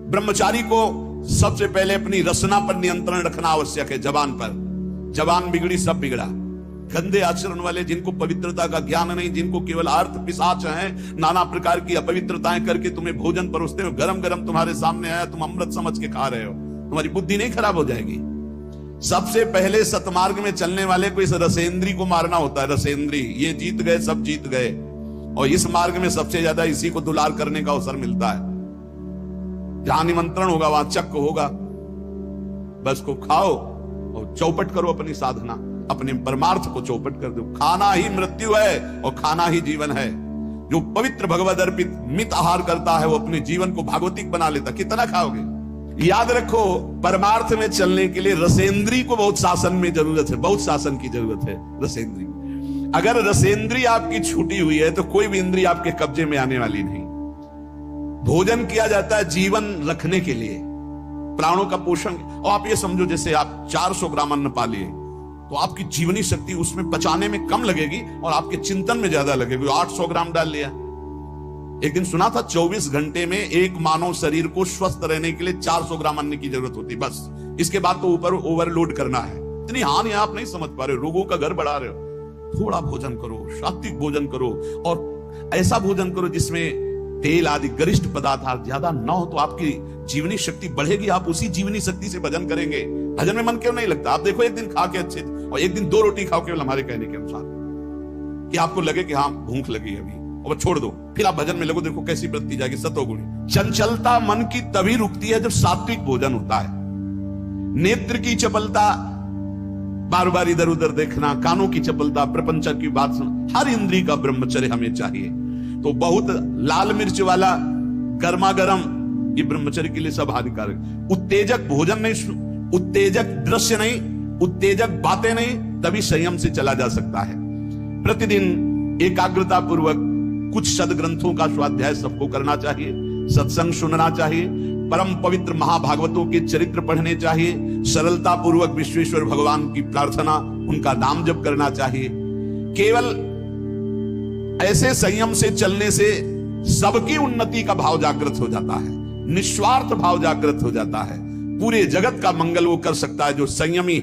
ब्रह्मचारी को सबसे पहले अपनी रसना पर नियंत्रण रखना आवश्यक है। जबान पर, जबान बिगड़ी सब बिगड़ा। गंदे आचरण वाले, जिनको पवित्रता का ज्ञान नहीं, जिनको केवल अर्थ पिशाच हैं, नाना प्रकार की अपवित्रताएं करके तुम्हें भोजन परोसते हो, गरम गरम तुम्हारे सामने आया, तुम अमृत समझ के खा रहे हो, तुम्हारी बुद्धि नहीं खराब हो जाएगी? सबसे पहले सतमार्ग में चलने वाले को इस रसेंद्री को मारना होता है। रसेंद्री, ये जीत गए, सब जीत गए। और इस मार्ग में सबसे ज्यादा इसी को दुलार करने का अवसर मिलता है। जहां निमंत्रण होगा वहां चक्क होगा, बस को खाओ और चौपट करो अपनी साधना, अपने परमार्थ को चौपट कर दो। खाना ही मृत्यु है और खाना ही जीवन है। जो पवित्र भगवद अर्पित मित आहार करता है वो अपने जीवन को भागवतिक बना लेता। कितना खाओगे? याद रखो, परमार्थ में चलने के लिए रसेंद्री को बहुत शासन में जरूरत है, बहुत शासन की जरूरत है। रसेंद्री, अगर रसेंद्री आपकी छूटी हुई है तो कोई भी इंद्री आपके कब्जे में आने वाली नहीं। भोजन किया जाता है जीवन रखने के लिए, प्राणों का पोषण। और आप ये समझो, जैसे आप 400 ग्राम अन्न पा लिए तो आपकी जीवनी शक्ति उसमें पचाने में कम लगेगी और आपके चिंतन में ज्यादा लगेगी। 800 ग्राम डाल लिया। एक दिन सुना था 24 घंटे में एक मानव शरीर को स्वस्थ रहने के लिए 400 ग्राम अन्न की जरूरत होती, बस। इसके बाद तो ऊपर ओवरलोड करना है। इतनी हानि आप नहीं समझ पा रहे हो, रोगों का घर बढ़ा रहे हो। थोड़ा भोजन करो, सात्विक भोजन करो, और ऐसा भोजन करो जिसमें तेल आदि गरिष्ठ पदार्थ ज्यादा न हो, तो आपकी जीवनी शक्ति बढ़ेगी। आप उसी जीवनी शक्ति से भजन करेंगे। भजन में मन क्यों नहीं लगता? आप देखो, एक दिन खा के अच्छे, और एक दिन 2 रोटी खाओ केवल हमारे कहने के अनुसार, कि आपको लगे कि हाँ भूख लगी अभी, और छोड़ दो, फिर आप भजन में लगो, देखो कैसी वृत्ति जाएगी, सतोगुणी। चंचलता मन की तभी रुकती है जब सात्विक भोजन होता है। नेत्र की चपलता, बार बार इधर उधर देखना, कानों की चपलता, प्रपंच की बात सुनना, हर इंद्री का ब्रह्मचर्य हमें चाहिए। तो बहुत लाल मिर्च वाला गर्मा गर्म, ये ब्रह्मचर्य के लिए सब हानिकारक। उत्तेजक भोजन नहीं, उत्तेजक दृश्य नहीं, उत्तेजक बातें नहीं, तभी संयम से चला जा सकता है। प्रतिदिन एकाग्रता पूर्वक कुछ सदग्रंथों का स्वाध्याय सबको करना चाहिए, सत्संग सुनना चाहिए, परम पवित्र महाभागवतों के चरित्र पढ़ने चाहिए, सरलता पूर्वक विश्वेश्वर भगवान की प्रार्थना, उनका नाम जप करना चाहिए। केवल ऐसे संयम से चलने से सबकी उन्नति का भाव जागृत हो जाता है, निस्वार्थ भाव जागृत हो जाता है। पूरे जगत का मंगल वो कर सकता है जो संयमी है।